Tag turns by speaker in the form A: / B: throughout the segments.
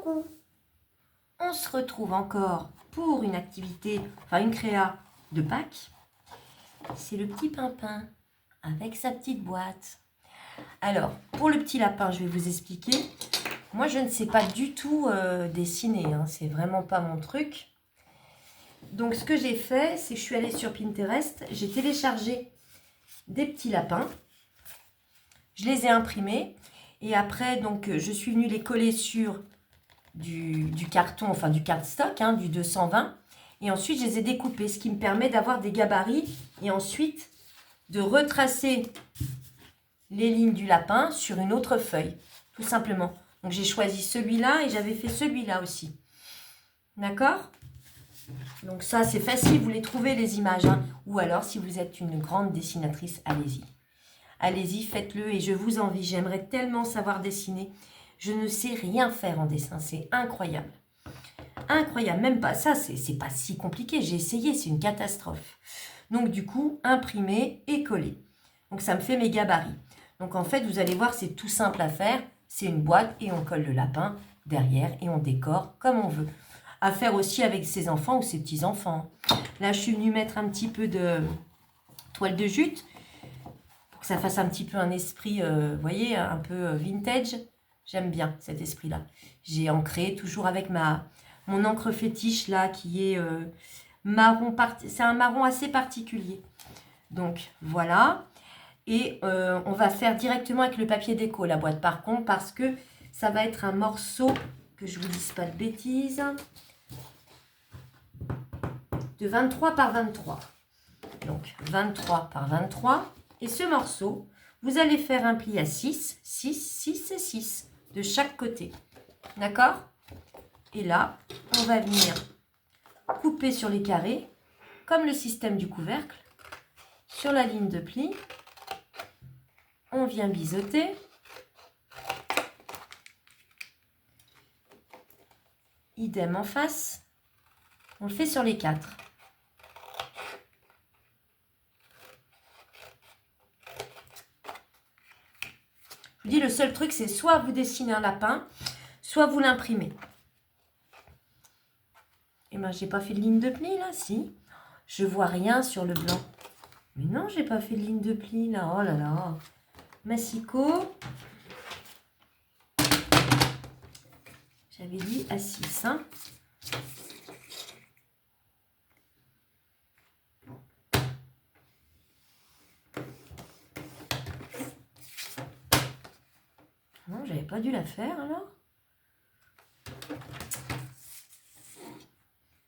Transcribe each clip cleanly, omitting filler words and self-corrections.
A: coucou. On se retrouve encore pour une activité, enfin une créa de Pâques. C'est le petit Pimpin avec sa petite boîte. Alors, pour le petit lapin, je vais vous expliquer. Moi, je ne sais pas du tout dessiner, hein. C'est vraiment pas mon truc. Donc, ce que j'ai fait, c'est que je suis allée sur Pinterest. J'ai téléchargé des petits lapins. Je les ai imprimés. Et après, donc, je suis venue les coller sur du carton, enfin du cardstock, hein, du 220. Et ensuite, je les ai découpés, ce qui me permet d'avoir des gabarits. Et ensuite, de retracer les lignes du lapin sur une autre feuille, tout simplement. Donc, j'ai choisi celui-là et j'avais fait celui-là aussi. D'accord ? Donc ça, c'est facile, vous les trouvez les images. Hein. Ou alors, si vous êtes une grande dessinatrice, allez-y. Allez-y, faites-le et je vous envie. J'aimerais tellement savoir dessiner. Je ne sais rien faire en dessin, c'est incroyable. Incroyable, même pas ça, c'est pas si compliqué. J'ai essayé, c'est une catastrophe. Donc du coup, imprimer et coller. Donc ça me fait mes gabarits. Donc en fait, vous allez voir, c'est tout simple à faire. C'est une boîte et on colle le lapin derrière et on décore comme on veut. À faire aussi avec ses enfants ou ses petits-enfants. Là, je suis venue mettre un petit peu de toile de jute pour que ça fasse un petit peu un esprit, vous voyez, un peu vintage. J'aime bien cet esprit-là. J'ai ancré toujours avec mon encre fétiche là qui est marron. C'est un marron assez particulier. Donc voilà. Et on va faire directement avec le papier déco la boîte par contre parce que ça va être un morceau, que je ne vous dise pas de bêtises, de 23 par 23. Donc 23 par 23. Et ce morceau, vous allez faire un pli à 6, 6, 6 et 6 de chaque côté. D'accord ? Et là, on va venir couper sur les carrés, comme le système du couvercle, sur la ligne de pli. On vient biseauter. Idem en face. On le fait sur les 4. Je vous dis, le seul truc, c'est soit vous dessinez un lapin, soit vous l'imprimez. Et ben, j'ai pas fait de ligne de pli là, si. Je vois rien sur le blanc. Mais non, j'ai pas fait de ligne de pli là. Oh là là. Massicot. J'avais dit à 6. Hein. Non, j'avais pas dû la faire alors.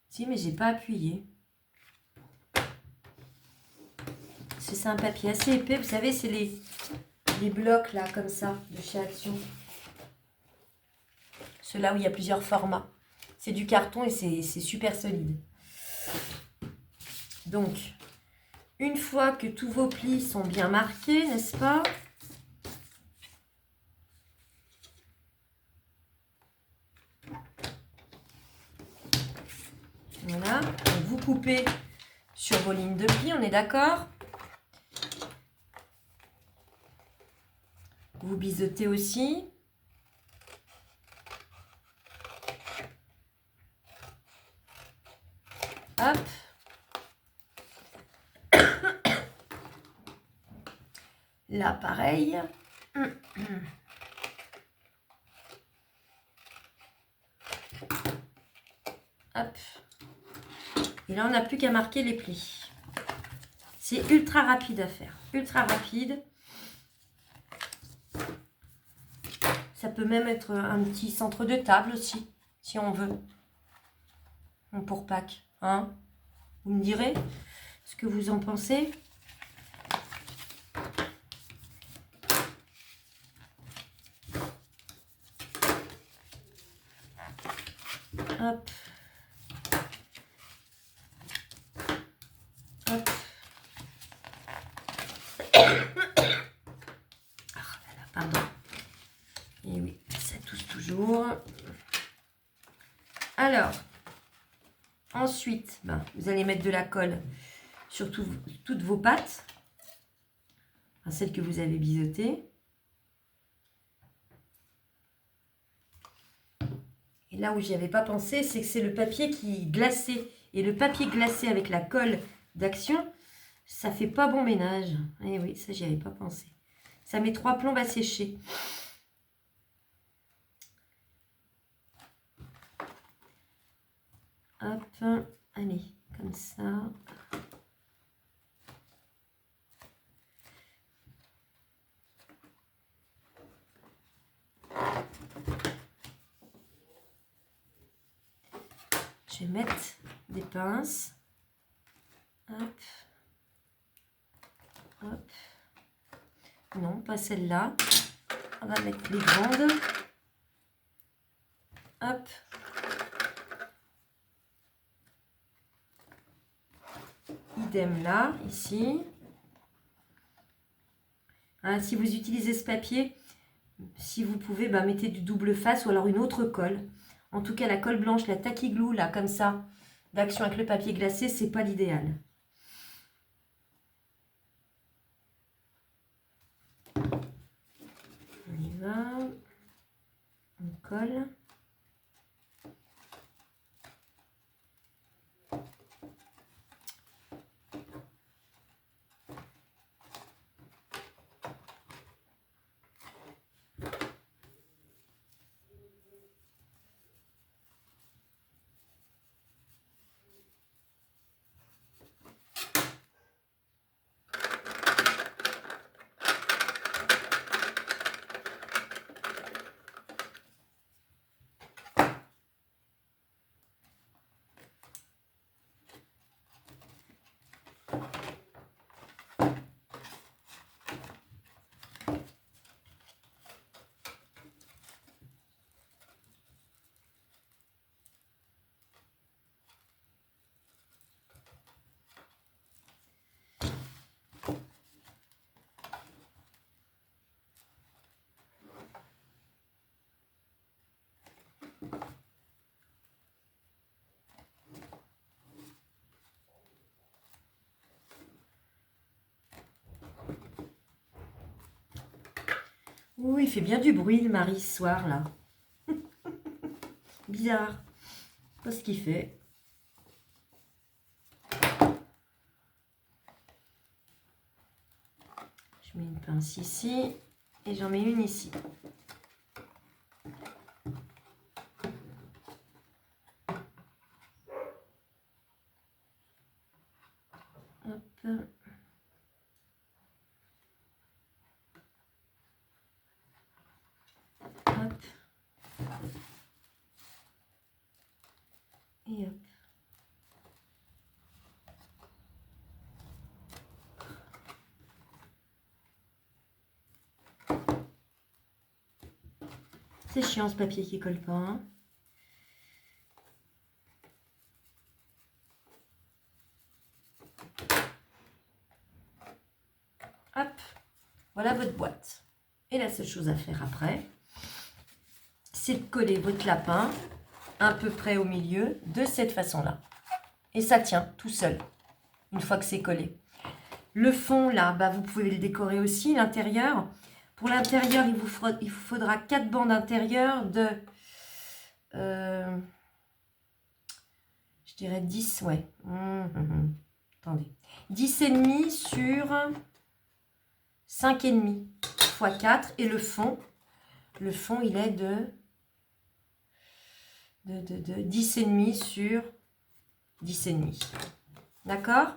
A: Si, mais j'ai pas appuyé. C'est un papier assez épais. Vous savez, c'est les blocs là, comme ça, de chez Action. Ceux-là où il y a plusieurs formats. C'est du carton et c'est super solide. Donc, une fois que tous vos plis sont bien marqués, n'est-ce pas ? Voilà. Donc, vous coupez sur vos lignes de plis, on est d'accord ? Vous biseautez aussi. Hop. Là, pareil. Hop. Et là, on n'a plus qu'à marquer les plis. C'est ultra rapide à faire. Ultra rapide. Ça peut même être un petit centre de table aussi, si on veut. Pour Pâques. Hein, vous me direz ce que vous en pensez. Hop. Hop. Ah, voilà, pardon. Et oui, ça tousse toujours. Alors, ensuite, vous allez mettre de la colle sur toutes vos pattes. Enfin, celles que vous avez biseautées. Et là où j'y avais pas pensé, c'est que c'est le papier qui glacé. Et le papier glacé avec la colle d'Action, ça fait pas bon ménage. Et oui, ça, j'y avais pas pensé. Ça met 3 plombes à sécher. Hop, allez, comme ça. Je vais mettre des pinces. Hop. Hop. Non, pas celle-là. On va mettre les grandes. Hop. Idem là, ici. Hein, si vous utilisez ce papier, si vous pouvez, bah, mettez du double face ou alors une autre colle. En tout cas, la colle blanche, la Tacky Glue, là, comme ça, d'Action avec le papier glacé, c'est pas l'idéal. On y va. On colle. Ouh, il fait bien du bruit le mari ce soir là. Bizarre. Pas ce qu'il fait. Je mets une pince ici et j'en mets une ici. Hop. Hop. Et hop. C'est chiant ce papier qui colle pas. Hein. Hop. Voilà votre boîte. Et la seule chose à faire après, c'est de coller votre lapin à peu près au milieu de cette façon-là. Et ça tient tout seul, une fois que c'est collé. Le fond, là, bah, vous pouvez le décorer aussi, l'intérieur. Pour l'intérieur, il vous faudra 4 bandes intérieures de, je dirais 10, ouais. Attendez. 10,5 sur 5,5 x 4. Et le fond, il est de 10,5 sur 10,5. D'accord?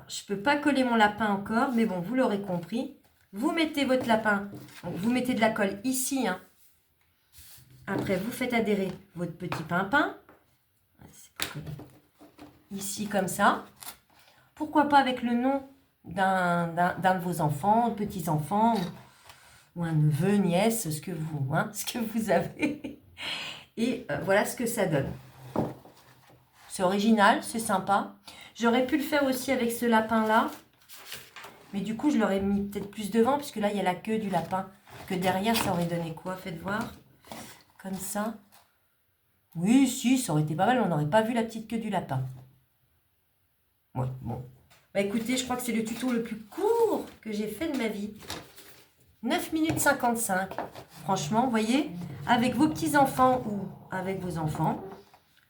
A: Je ne peux pas coller mon lapin encore, mais bon, vous l'aurez compris. Vous mettez votre lapin, donc vous mettez de la colle ici. Hein. Après, vous faites adhérer votre petit pimpin. Ici, comme ça. Pourquoi pas avec le nom d'un de vos enfants, petits-enfants, ou un neveu, nièce, ce que vous avez. Et voilà ce que ça donne. C'est original, c'est sympa. J'aurais pu le faire aussi avec ce lapin-là. Mais du coup, je l'aurais mis peut-être plus devant, puisque là, il y a la queue du lapin. Que derrière, ça aurait donné quoi? Faites voir. Comme ça. Oui, si, ça aurait été pas mal. On n'aurait pas vu la petite queue du lapin. Ouais, bon. Bah écoutez, je crois que c'est le tuto le plus court que j'ai fait de ma vie. 9 minutes 55. Franchement, vous voyez, avec vos petits-enfants ou avec vos enfants.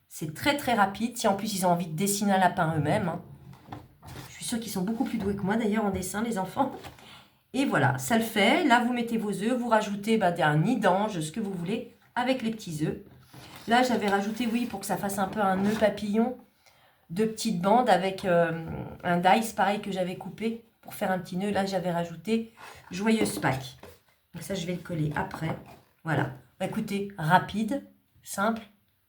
A: C'est très très rapide. Si en plus ils ont envie de dessiner un lapin eux-mêmes. Hein. Je suis sûre qu'ils sont beaucoup plus doués que moi d'ailleurs en dessin, les enfants. Et voilà, ça le fait. Là, vous mettez vos œufs, vous rajoutez un nid d'ange, ce que vous voulez, avec les petits œufs. Là, j'avais rajouté, oui, pour que ça fasse un peu un nœud papillon, 2 petites bandes avec un dice pareil que j'avais coupé pour faire un petit nœud. Là, j'avais rajouté Joyeuse Pâques. Donc ça, je vais le coller après. Voilà. Écoutez, rapide, simple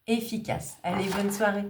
A: et efficace. Allez, bonne soirée.